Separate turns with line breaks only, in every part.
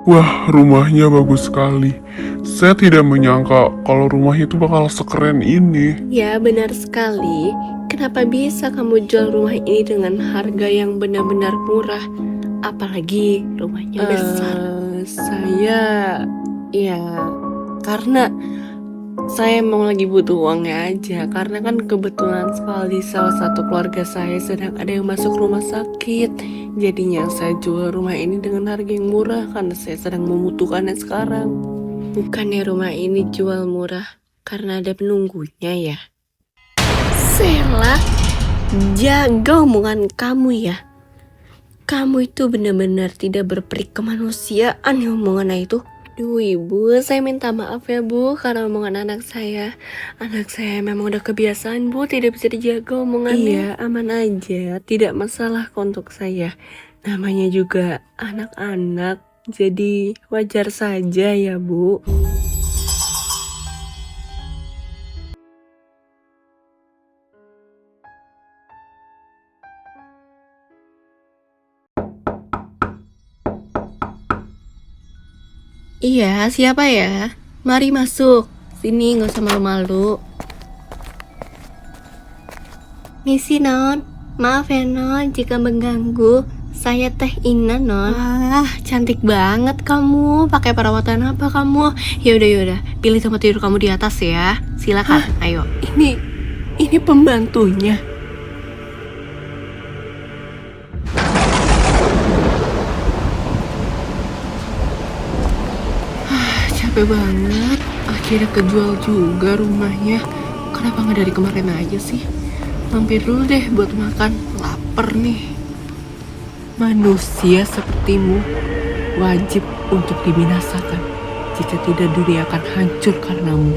Wah, rumahnya bagus sekali. Saya tidak menyangka kalau rumahnya itu bakal sekeren ini.
Ya, benar sekali. Kenapa bisa kamu jual rumah ini dengan harga yang benar-benar murah? Apalagi rumahnya besar. Saya, ya, karena saya emang lagi butuh uangnya aja. Karena kan kebetulan sekali salah satu keluarga saya sedang ada yang masuk rumah sakit. Jadinya saya jual rumah ini dengan harga yang murah karena saya sedang membutuhkannya sekarang. Bukannya rumah ini jual murah karena ada penunggunya ya? Sela, jaga omongan kamu ya. Kamu itu benar-benar tidak berperik kemanusiaan ya omongannya itu. Duh ibu, saya minta maaf ya bu karena omongan anak saya. Anak saya memang udah kebiasaan bu, tidak bisa dijaga omongannya. Iya, aman aja, tidak masalah kok untuk saya. Namanya juga anak-anak, jadi wajar saja ya bu. Iya, siapa ya? Mari masuk. Sini, nggak usah malu-malu. Misi non, maaf ya non jika mengganggu. Saya Teh Ina non. Wah, cantik banget kamu. Pakai perawatan apa kamu? Yaudah, pilih tempat tidur kamu di atas ya. Silakan, ayo. Ini pembantunya. Capek banget. Akhirnya kejual juga rumahnya. Kenapa nggak dari kemarin aja sih? Mampir dulu deh buat makan. Lapar nih. Manusia sepertimu wajib untuk dibinasakan. Jika tidak, dunia akan hancur karenamu.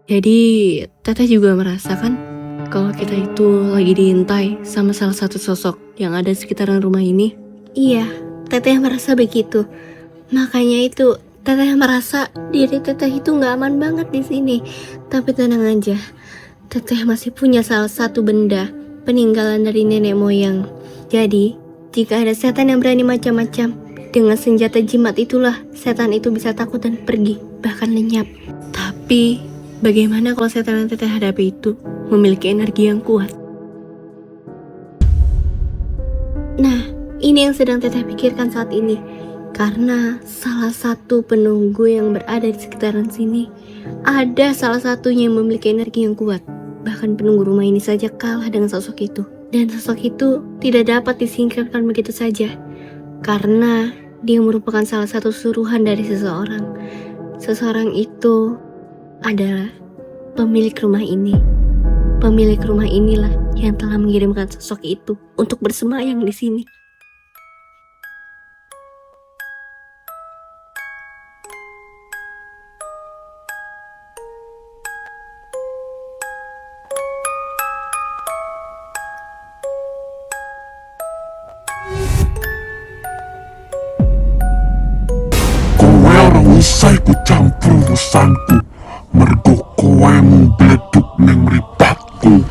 Jadi, Teteh juga merasakan kalau kita itu lagi diintai sama salah satu sosok yang ada di sekitaran rumah ini. Iya, Teteh merasa begitu. Makanya itu, Teteh merasa diri Teteh itu nggak aman banget di sini. Tapi tenang aja, Teteh masih punya salah satu benda peninggalan dari nenek moyang. Jadi, jika ada setan yang berani macam-macam, dengan senjata jimat itulah setan itu bisa takut dan pergi, bahkan lenyap. Tapi, bagaimana kalau setan yang Teteh hadapi itu memiliki energi yang kuat? Nah, ini yang sedang Teteh pikirkan saat ini. Karena salah satu penunggu yang berada di sekitaran sini, ada salah satunya yang memiliki energi yang kuat. Bahkan penunggu rumah ini saja kalah dengan sosok itu. Dan sosok itu tidak dapat disingkirkan begitu saja. Karena dia merupakan salah satu suruhan dari seseorang. Seseorang itu adalah pemilik rumah ini. Pemilik rumah inilah yang telah mengirimkan sosok itu untuk bersemayam di sini.
Kowe ora usah ikut campur urusanku. Mergo kowe mung bleduk ning mripatku.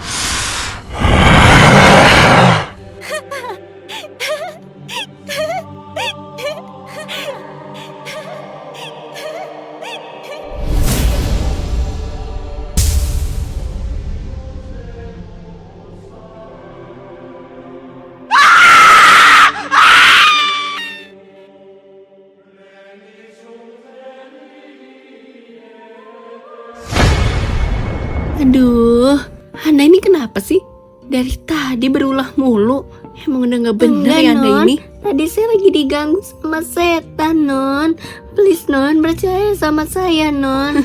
Anda ini kenapa sih? Dari tadi berulah mulu. Emang udah gak bener ya Anda ini? Tadi saya lagi diganggu sama setan, Non. Please, Non, percaya sama saya, Non.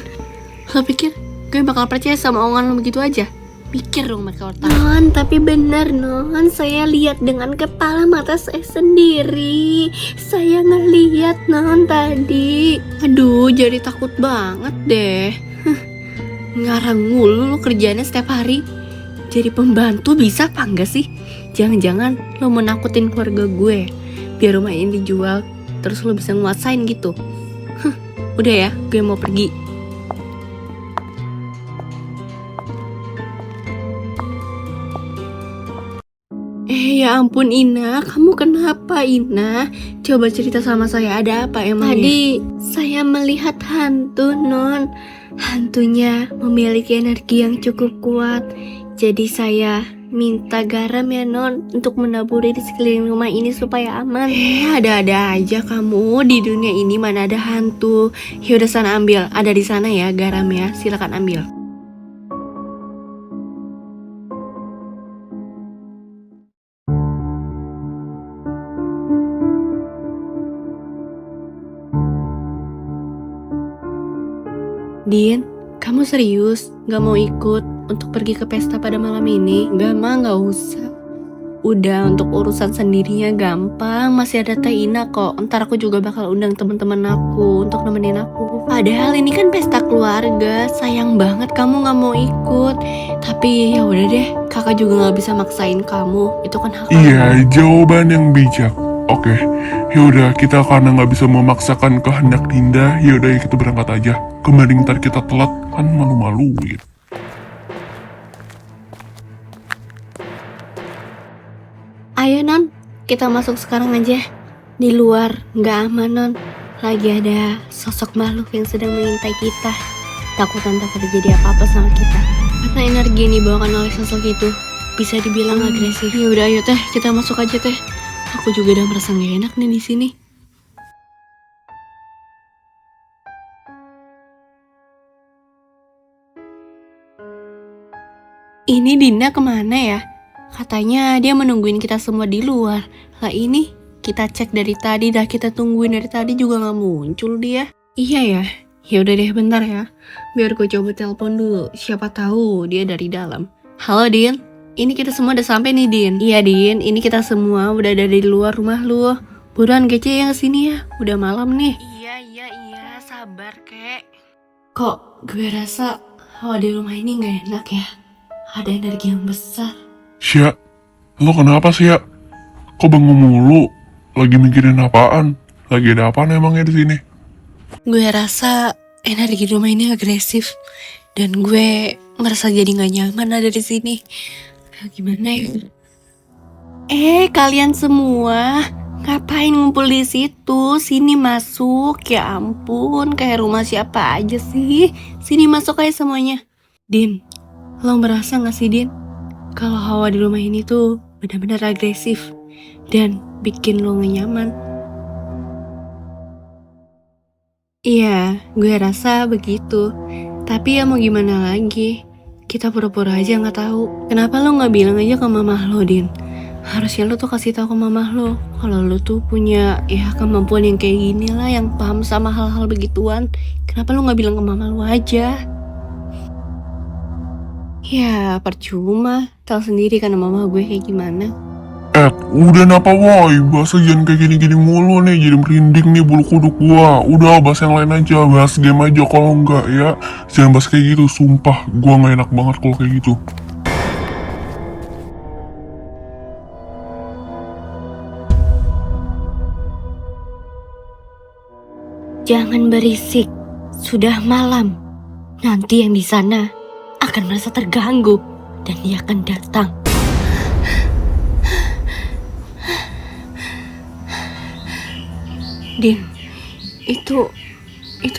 Lo pikir gue bakal percaya sama omongan lo begitu aja? Pikir dong mereka otak. Non, tapi bener, Non. Saya lihat dengan kepala mata saya sendiri. Saya ngeliat, Non, tadi. Aduh, jadi takut banget deh. Ngarang mulu lo kerjaannya setiap hari. Jadi pembantu bisa apa enggak sih? Jangan-jangan lo mau nakutin keluarga gue biar rumah ini dijual, terus lo bisa nguasain gitu. Udah ya, gue mau pergi. Ya ampun Ina, kamu kenapa Ina? Coba cerita sama saya, ada apa emangnya? Tadi saya melihat hantu, Non. Hantunya memiliki energi yang cukup kuat. Jadi saya minta garam ya, Non, untuk menaburi di sekeliling rumah ini supaya aman. Ada-ada aja kamu. Di dunia ini mana ada hantu. Yaudah sana ambil, ada di sana ya garam ya, silakan ambil. Din, kamu serius gak mau ikut untuk pergi ke pesta pada malam ini? Gak mah, gak usah. Udah, untuk urusan sendirinya gampang. Masih ada Teh Ina kok. Ntar aku juga bakal undang teman-teman aku untuk nemenin aku. Padahal ini kan pesta keluarga. Sayang banget kamu gak mau ikut. Tapi ya udah deh, kakak juga gak bisa maksain kamu. Itu kan hak kamu.
Iya, jawaban yang bijak. Oke, yaudah kita karena nggak bisa memaksakan kehendak Dinda, yaudah ya kita berangkat aja. Kembali ntar kita telat kan malu-maluin.
Ayo Non, kita masuk sekarang aja. Di luar nggak aman Non. Lagi ada sosok makhluk yang sedang mengintai kita. Takut nanti terjadi apa-apa sama kita. Karena energi yang dibawakan oleh sosok itu bisa dibilang agresif. Ya udah ayo Teh, kita masuk aja Teh. Aku juga udah merasa gak enak nih di sini. Ini Dinda kemana ya? Katanya dia menungguin kita semua di luar. Lah ini kita cek dari tadi, dah kita tungguin dari tadi juga gak muncul dia. Iya ya. Ya udah deh bentar ya. Biar gue coba telepon dulu. Siapa tahu dia dari dalam. Halo Din. Ini kita semua udah sampai nih Din. Iya Din, ini kita semua udah ada di luar rumah lu. Buruan kece yang kesini ya, udah malam nih. Iya, sabar kek. Kok gue rasa hawa di rumah ini gak enak ya? Ada energi yang besar.
Sya, lo kenapa sih ya? Kok bengong mulu? Lagi mikirin apaan? Lagi ada apaan emangnya di sini?
Gue rasa energi rumah ini agresif. Dan gue merasa jadi gak nyaman ada di sini. Gimana ya? Kalian semua ngapain ngumpul di situ? Sini masuk, ya ampun, kayak rumah siapa aja sih? Sini masuk aja semuanya. Din, lo merasa gak sih Din? Kalau hawa di rumah ini tuh benar-benar agresif dan bikin lo gak nyaman. Iya, gue rasa begitu. Tapi ya mau gimana lagi? Kita pura-pura aja gak tahu. Kenapa lo gak bilang aja ke mamah lo, Din? Harusnya lo tuh kasih tahu ke mamah lo kalau lo tuh punya ya kemampuan yang kayak gini lah, yang paham sama hal-hal begituan. Kenapa lo gak bilang ke mamah lo aja? Ya percuma, tahu sendiri kan mama gue kayak gimana.
Udah napa woi, bahas jangan kayak gini-gini mulu nih, jadi merinding nih bulu kuduk gua. Udah bahas yang lain aja, bahas game aja kalau enggak ya. Jangan bahas kayak gitu, sumpah gua gak enak banget kalau kayak gitu.
Jangan berisik, sudah malam. Nanti yang di sana akan merasa terganggu dan dia akan datang. Din, itu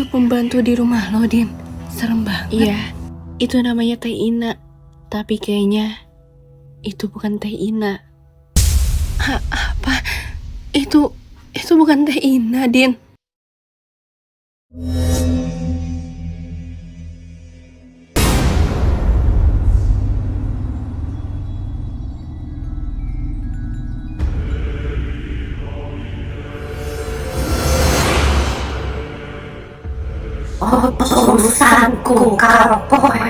pembantu di rumah lo, Din. Serem banget. Iya, itu namanya Teh Ina. Tapi kayaknya itu bukan Teh Ina. Apa? Itu bukan Teh Ina, Din.
Apa urusanku karo kowe?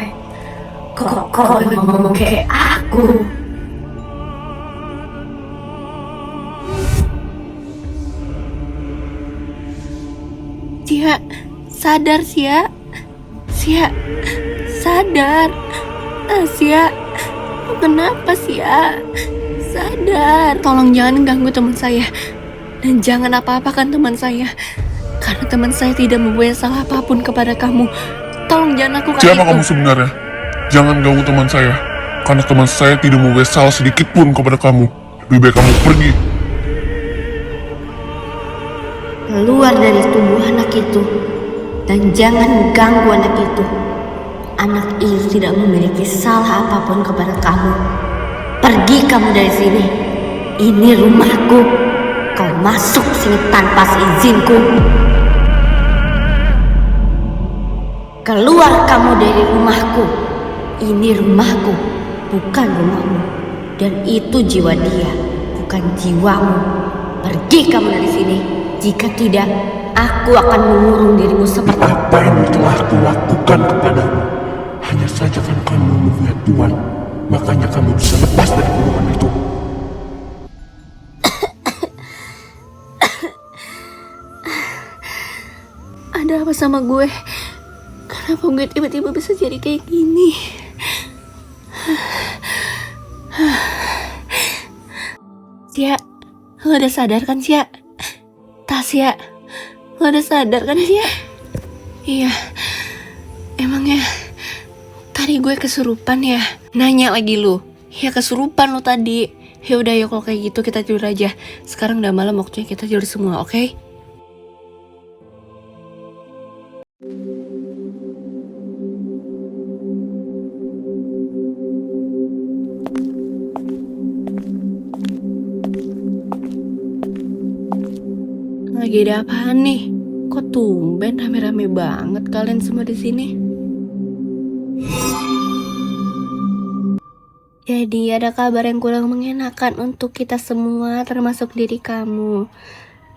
Kok kowe ngomong ke aku?
Sia, sadar Sia. Sia, sadar. Sia, kenapa Sia? Sadar. Tolong jangan ganggu teman saya. Dan jangan apa-apakan teman saya. Karena teman saya tidak membuat salah apapun kepada kamu. Tolong jangan lakukan
Siapa
itu.
kamu sebenarnya? Jangan ganggu teman saya. Karena teman saya tidak membuat salah sedikit pun kepada kamu. Lebih baik kamu pergi.
Keluar dari tubuh anak itu dan jangan ganggu anak itu. Anak itu tidak memiliki salah apapun kepada kamu. Pergi kamu dari sini. Ini rumahku. Kau masuk sini tanpa seizinku. Keluar kamu dari rumahku. Ini rumahku, bukan rumahmu. Dan itu jiwa dia, bukan jiwamu. Pergi kamu dari sini. Jika tidak, aku akan mengurung dirimu seperti
Apa yang telah kulakukan kepadamu? Hanya saja kan kamu mempunyai Tuhan, makanya kamu bisa lepas dari kurungan itu.
Ada apa sama gue? Kenapa gue tiba-tiba bisa jadi kayak gini? Sia, lo udah sadar kan Sia? Tasya, lo udah sadar kan Sia? Iya, emangnya tadi gue kesurupan ya? Nanya lagi lu. Ya kesurupan lo tadi. Ya udah ya kalau kayak gitu kita tidur aja. Sekarang udah malam waktunya kita tidur semua, oke? Lagi ada apaan nih? Kok tumben rame-rame banget kalian semua di sini? Jadi ada kabar yang kurang mengenakan untuk kita semua, termasuk diri kamu.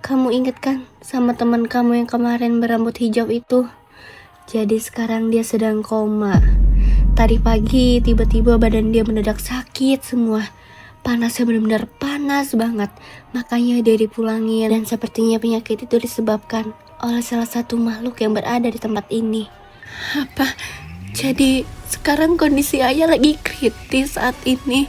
Kamu inget kan sama teman kamu yang kemarin berambut hijau itu? Jadi sekarang dia sedang koma. Tadi pagi tiba-tiba badan dia mendadak sakit semua. Panasnya benar-benar panas banget. Makanya dia dipulangin. Dan sepertinya penyakit itu disebabkan oleh salah satu makhluk yang berada di tempat ini. Apa? Jadi sekarang kondisi ayah lagi kritis saat ini.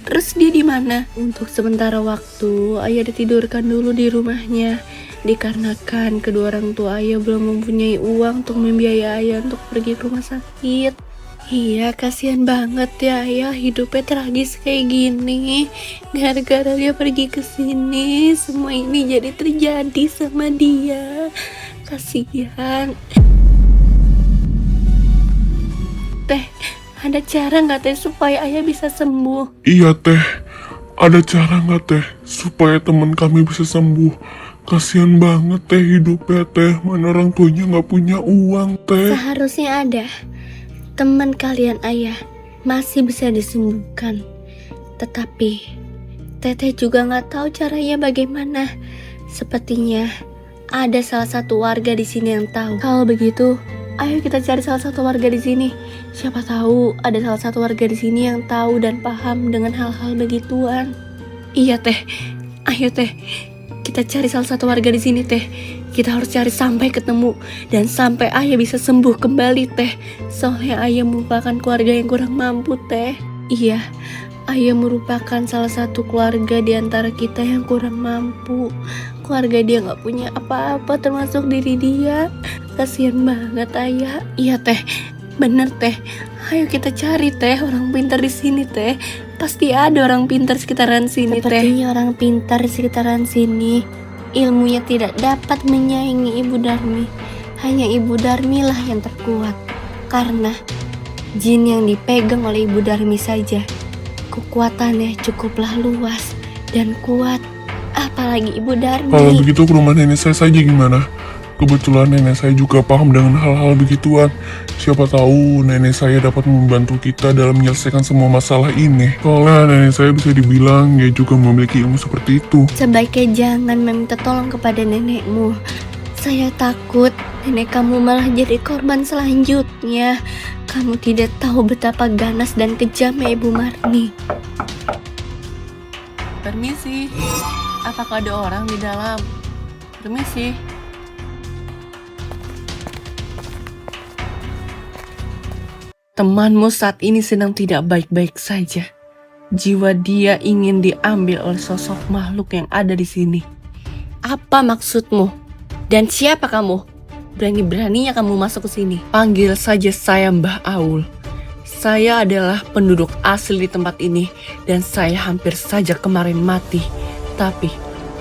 Terus dia di mana? Untuk sementara waktu ayah ditidurkan dulu di rumahnya. Dikarenakan kedua orang tua ayah belum mempunyai uang untuk membiayai ayah untuk pergi ke rumah sakit. Iya, kasihan banget ya ayah, hidupnya tragis kayak gini. Gara-gara dia pergi ke sini, semua ini jadi terjadi sama dia. Kasihan. Teh, ada cara nggak teh supaya ayah bisa sembuh?
Iya teh, ada cara nggak teh supaya teman kami bisa sembuh? Kasihan banget teh hidupnya teh, mana orang tuanya nggak punya uang teh.
Seharusnya ada. Teman kalian ayah masih bisa disembuhkan. Tetapi Teteh juga nggak tahu caranya bagaimana. Sepertinya ada salah satu warga di sini yang tahu. Kalau begitu, ayo kita cari salah satu warga di sini. Siapa tahu ada salah satu warga di sini yang tahu dan paham dengan hal-hal begituan. Iya teh, ayo teh, kita cari salah satu warga di sini teh. Kita harus cari sampai ketemu dan sampai ayah bisa sembuh kembali teh. Soalnya ayah merupakan keluarga yang kurang mampu teh. Iya, ayah merupakan salah satu keluarga di antara kita yang kurang mampu. Keluarga dia nggak punya apa-apa termasuk diri dia. Kasian banget ayah. Iya teh, bener teh. Ayo kita cari teh orang pintar di sini teh. Pasti ada orang pintar sekitaran sini teh. Sepertinya orang pintar di sekitaran sini. Ilmunya tidak dapat menyaingi Ibu Darmi. Hanya Ibu Darmi lah yang terkuat. Karena jin yang dipegang oleh Ibu Darmi saja kekuatannya cukuplah luas dan kuat. Apalagi Ibu Darmi.
Kalau begitu ke rumah nenek saya saja gimana? Kebetulan nenek saya juga paham dengan hal-hal begituan. Siapa tahu nenek saya dapat membantu kita dalam menyelesaikan semua masalah ini. Soalnya nenek saya bisa dibilang ya juga memiliki ilmu seperti itu.
Sebaiknya jangan meminta tolong kepada nenekmu. Saya takut
Nenek kamu malah jadi korban selanjutnya. Kamu tidak tahu betapa ganas dan kejamnya Ibu Marni.
Permisi, apakah ada orang di dalam? Permisi. Temanmu saat ini sedang tidak baik-baik saja. Jiwa dia ingin diambil oleh sosok makhluk yang ada di sini. Apa maksudmu? Dan siapa kamu? Berani-beraninya kamu masuk ke sini. Panggil saja saya Mbah Aul. Saya adalah penduduk asli di tempat ini dan saya hampir saja kemarin mati. Tapi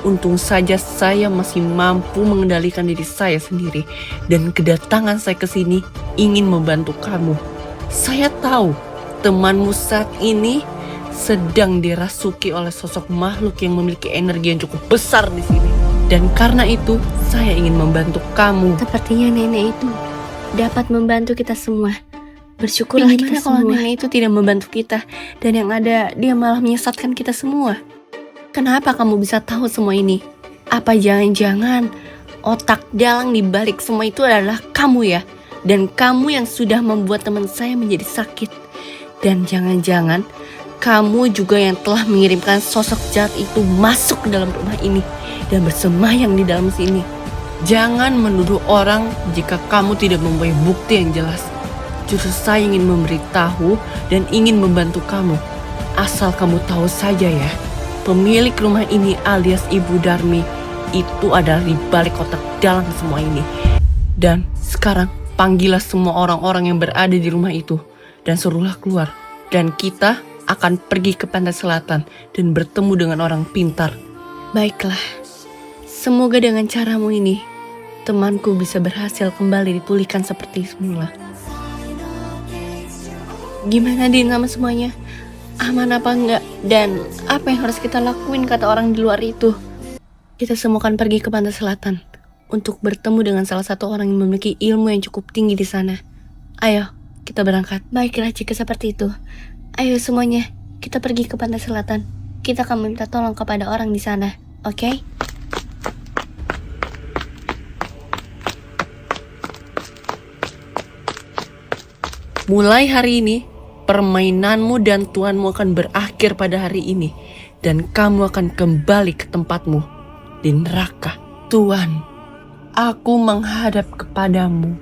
untung saja saya masih mampu mengendalikan diri saya sendiri dan kedatangan saya ke sini ingin membantu kamu. Saya tahu temanmu saat ini sedang dirasuki oleh sosok makhluk yang memiliki energi yang cukup besar di sini. Dan karena itu, saya ingin membantu kamu.
Sepertinya nenek itu dapat membantu kita semua. Bersyukurlah kita
Gimana kalau
semua.
nenek itu tidak membantu kita dan yang ada dia malah menyesatkan kita semua? Kenapa kamu bisa tahu semua ini? Apa jangan-jangan otak dalang di balik semua itu adalah kamu ya? Dan kamu yang sudah membuat teman saya menjadi sakit. Dan jangan-jangan kamu juga yang telah mengirimkan sosok jahat itu masuk ke dalam rumah ini dan bersemayam di dalam sini. Jangan menuduh orang jika kamu tidak mempunyai bukti yang jelas. Justru saya ingin memberitahu dan ingin membantu kamu. Asal kamu tahu saja ya, pemilik rumah ini alias Ibu Darmi itu adalah di balik otak dalam semua ini. Dan sekarang panggillah semua orang-orang yang berada di rumah itu dan suruhlah keluar. Dan kita akan pergi ke pantai selatan dan bertemu dengan orang pintar. Baiklah, semoga dengan caramu ini temanku bisa berhasil kembali dipulihkan seperti semula. Gimana Din sama semuanya? Aman apa enggak? Dan apa yang harus kita lakuin kata orang di luar itu? Kita semua akan pergi ke pantai selatan untuk bertemu dengan salah satu orang yang memiliki ilmu yang cukup tinggi di sana. Ayo, kita berangkat.
Baiklah jika seperti itu. Ayo semuanya, kita pergi ke pantai selatan. Kita akan meminta tolong kepada orang di sana, oke?
Mulai hari ini, permainanmu dan tuanmu akan berakhir pada hari ini. Dan kamu akan kembali ke tempatmu di neraka. Tuan, aku menghadap kepadamu.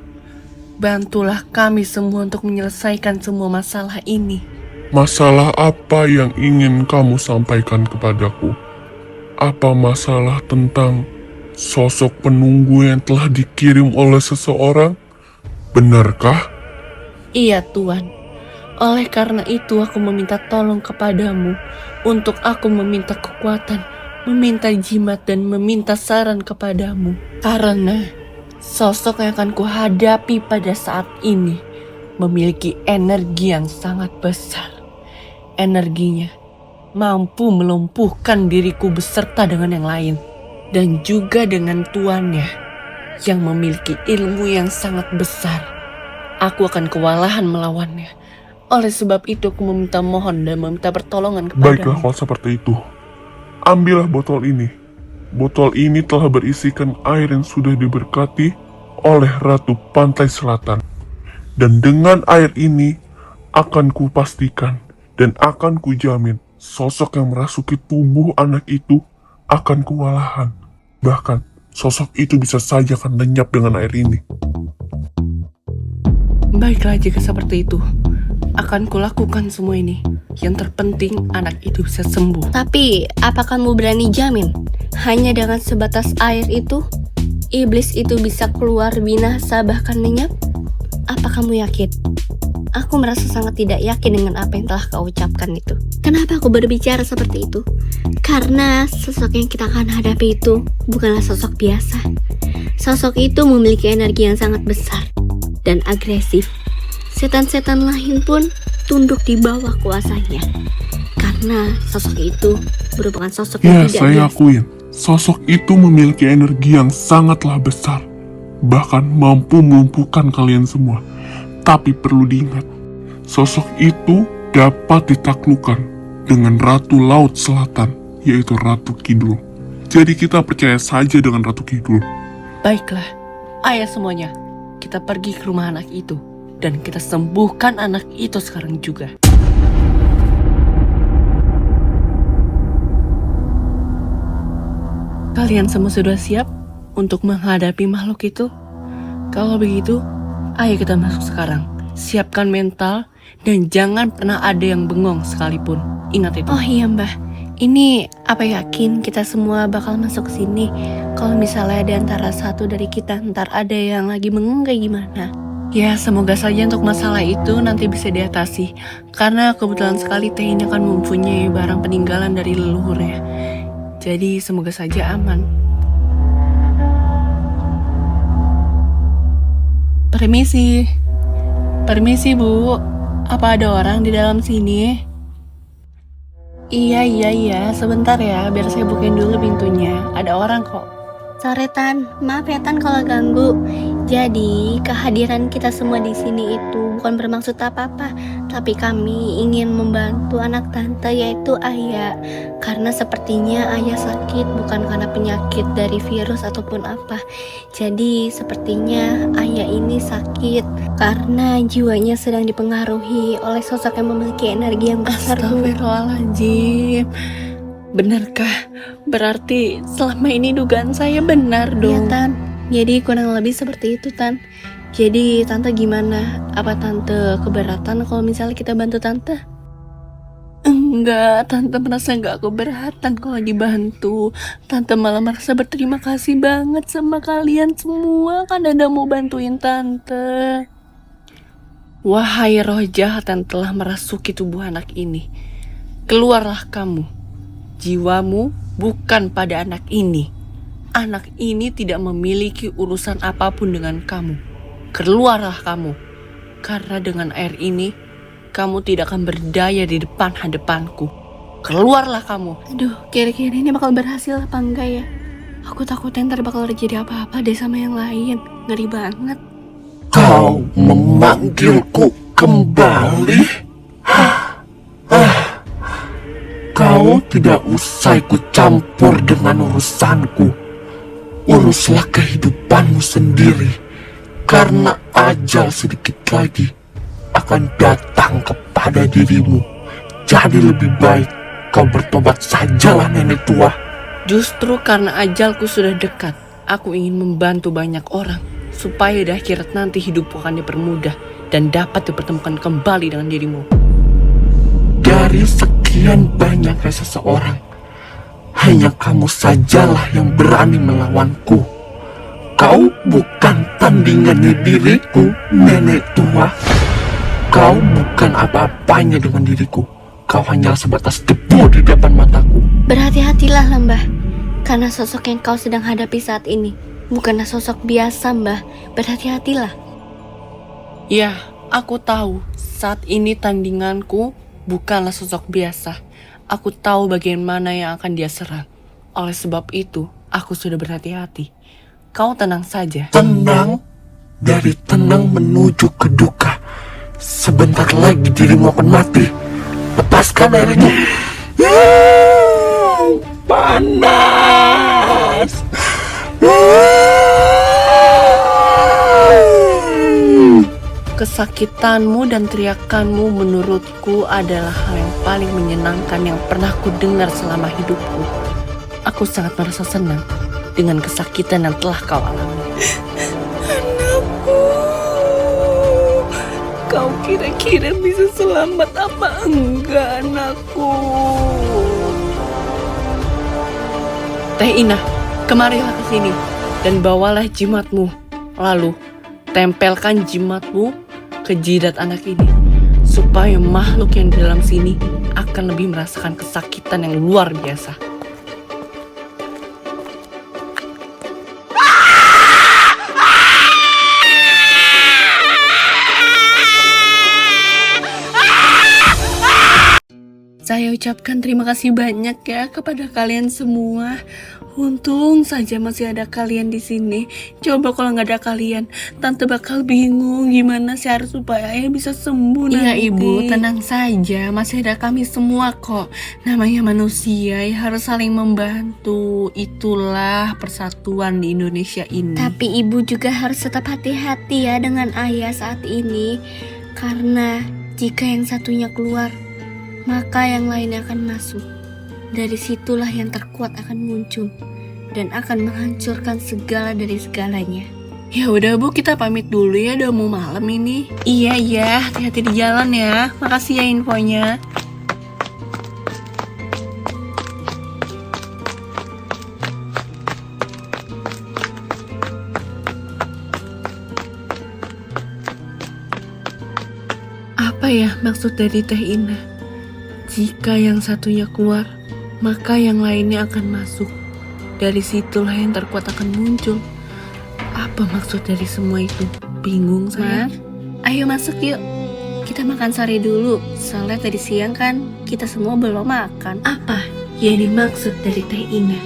Bantulah kami semua untuk menyelesaikan semua masalah ini.
Masalah apa yang ingin kamu sampaikan kepadaku? Apa masalah tentang sosok penunggu yang telah dikirim oleh seseorang? Benarkah?
Iya Tuan, oleh karena itu aku meminta tolong kepadamu untuk aku meminta kekuatan, meminta jimat dan meminta saran kepadamu. Karena sosok yang akan kuhadapi pada saat ini memiliki energi yang sangat besar. Energinya mampu melumpuhkan diriku beserta dengan yang lain. Dan juga dengan tuannya yang memiliki ilmu yang sangat besar. Aku akan kewalahan melawannya. Oleh sebab itu aku meminta mohon dan meminta pertolongan kepadamu.
Baiklah kalau seperti itu. Ambillah botol ini. Botol ini telah berisikan air yang sudah diberkati oleh Ratu Pantai Selatan. Dan dengan air ini akan kupastikan dan akan kujamin sosok yang merasuki tubuh anak itu akan kewalahan. Bahkan sosok itu bisa saja akan lenyap dengan air ini.
Baiklah jika seperti itu, akan kulakukan semua ini. Yang terpenting anak itu bisa sembuh.
Tapi, apakah kamu berani jamin? Hanya dengan sebatas air itu, iblis itu bisa keluar binasa bahkan lenyap? Apa kamu yakin? Aku merasa sangat tidak yakin dengan apa yang telah kau ucapkan itu. Kenapa aku berbicara seperti itu? Karena sosok yang kita akan hadapi itu bukanlah sosok biasa. Sosok itu memiliki energi yang sangat besar dan agresif. Setan-setan lain pun tunduk di bawah kuasanya. Karena sosok itu merupakan sosok yang
Ya,
tidak
saya
biasa.
akuin. Sosok itu memiliki energi yang sangatlah besar. Bahkan mampu melumpuhkan kalian semua. Tapi perlu diingat, sosok itu dapat ditaklukkan dengan Ratu Laut Selatan, yaitu Ratu Kidul. Jadi kita percaya saja dengan Ratu Kidul.
Baiklah, Ayo semuanya, kita pergi ke rumah anak itu. Dan kita sembuhkan anak itu sekarang juga. Kalian semua sudah siap untuk menghadapi makhluk itu? Kalau begitu, ayo kita masuk sekarang. Siapkan mental dan jangan pernah ada yang bengong sekalipun. Ingat itu.
Oh iya mbah, ini apa yakin kita semua bakal masuk sini? Kalau misalnya ada antara satu dari kita ntar ada yang lagi bengong kayak gimana?
Ya, semoga saja untuk masalah itu nanti bisa diatasi. Karena kebetulan sekali Teh ini akan mempunyai barang peninggalan dari leluhurnya. Jadi semoga saja aman. Permisi. Permisi, Bu. Apa ada orang di dalam sini? Iya, sebentar ya, biar saya bukain dulu pintunya. Ada orang kok.
Sore Tan, maaf ya Tan kalau ganggu. Jadi kehadiran kita semua di sini itu bukan bermaksud apa-apa, tapi kami ingin membantu anak tante yaitu Ayah. Karena sepertinya Ayah sakit bukan karena penyakit dari virus ataupun apa. Jadi sepertinya Ayah ini sakit karena jiwanya sedang dipengaruhi oleh sosok yang memiliki energi yang besar. Bu.
Astagfirullahaladzim. Benarkah? Berarti selama ini dugaan saya benar
Iya
dong.
Tan, jadi kurang lebih seperti itu Tan. Jadi tante gimana? Apa tante keberatan kalau misalnya kita bantu tante?
Enggak, tante merasa enggak keberatan kalau dibantu. Tante malah merasa berterima kasih banget sama kalian semua kan ada mau bantuin tante. Wahai roh jahat yang telah merasuki tubuh anak ini, keluarlah kamu. Jiwamu bukan pada anak ini. Anak ini tidak memiliki urusan apapun dengan kamu. Keluarlah kamu. Karena dengan air ini, kamu tidak akan berdaya di depan hadapanku. Keluarlah kamu.
Aduh, kira-kira ini bakal berhasil apa enggak ya? Aku takutnya ntar bakal terjadi apa-apa deh sama yang lain. Ngeri banget.
Kau memanggilku kembali? Kau tidak usah ikut campur dengan urusanku. Uruslah kehidupanmu sendiri. Karena ajal sedikit lagi akan datang kepada dirimu. Jadi lebih baik kau bertobat sajalah nenek tua.
Justru karena ajalku sudah dekat, aku ingin membantu banyak orang. Supaya di akhirat nanti hidupku akan dipermudah dan dapat dipertemukan kembali dengan dirimu.
Dari sekian banyaknya seseorang, hanya kamu sajalah yang berani melawanku. Kau bukan tandingannya diriku, nenek tua. Kau bukan apa-apanya dengan diriku. Kau hanya sebatas debu di depan mataku.
Berhati-hatilah lah Mbah. Karena sosok yang kau sedang hadapi saat ini bukanlah sosok biasa Mbah. Berhati-hatilah.
Ya, aku tahu saat ini tandinganku bukanlah sosok biasa. Aku tahu bagian mana yang akan dia serang. Oleh sebab itu, aku sudah berhati-hati. Kau tenang saja.
Tenang, dari tenang menuju ke duka. Sebentar lagi dirimu akan mati. Lepaskan air itu. Panas.
Kesakitanmu dan teriakanmu menurutku adalah hal yang paling menyenangkan yang pernah ku dengar selama hidupku. Aku sangat merasa senang dengan kesakitan yang telah kau alami. Anakku, kau kira-kira bisa selamat apa enggak anakku? Teh Inah, kemarilah ke sini dan bawalah jimatmu. Lalu tempelkan jimatmu ke jidat anak ini supaya makhluk yang di dalam sini akan lebih merasakan kesakitan yang luar biasa. Sayo ucapkan terima kasih banyak ya kepada kalian semua. Untung saja masih ada kalian di sini. Coba kalau nggak ada kalian, Tante bakal bingung gimana sih harus supaya Ayah bisa sembuh nanti. Iya Ibu, tenang saja. Masih ada kami semua kok. Namanya manusia ya harus saling membantu. Itulah persatuan di Indonesia ini.
Tapi ibu juga harus tetap hati-hati ya dengan ayah saat ini. Karena jika yang satunya keluar, maka yang lainnya akan masuk. Dari situlah yang terkuat akan muncul dan akan menghancurkan segala dari segalanya.
Ya udah Bu, kita pamit dulu ya, udah mau malam ini. Iya, hati-hati di jalan ya. Makasih ya infonya. Apa ya maksud dari Teh Ina? Jika yang satunya keluar, maka yang lainnya akan masuk. Dari situlah yang terkuat akan muncul. Apa maksud dari semua itu? Bingung saya. Ayo masuk yuk. Kita makan sore dulu. Soalnya tadi siang kan kita semua belum makan. Apa yang dimaksud dari Teh Ina?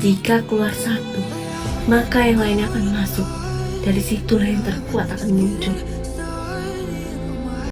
Jika keluar satu, maka yang lainnya akan masuk. Dari situlah yang terkuat akan muncul.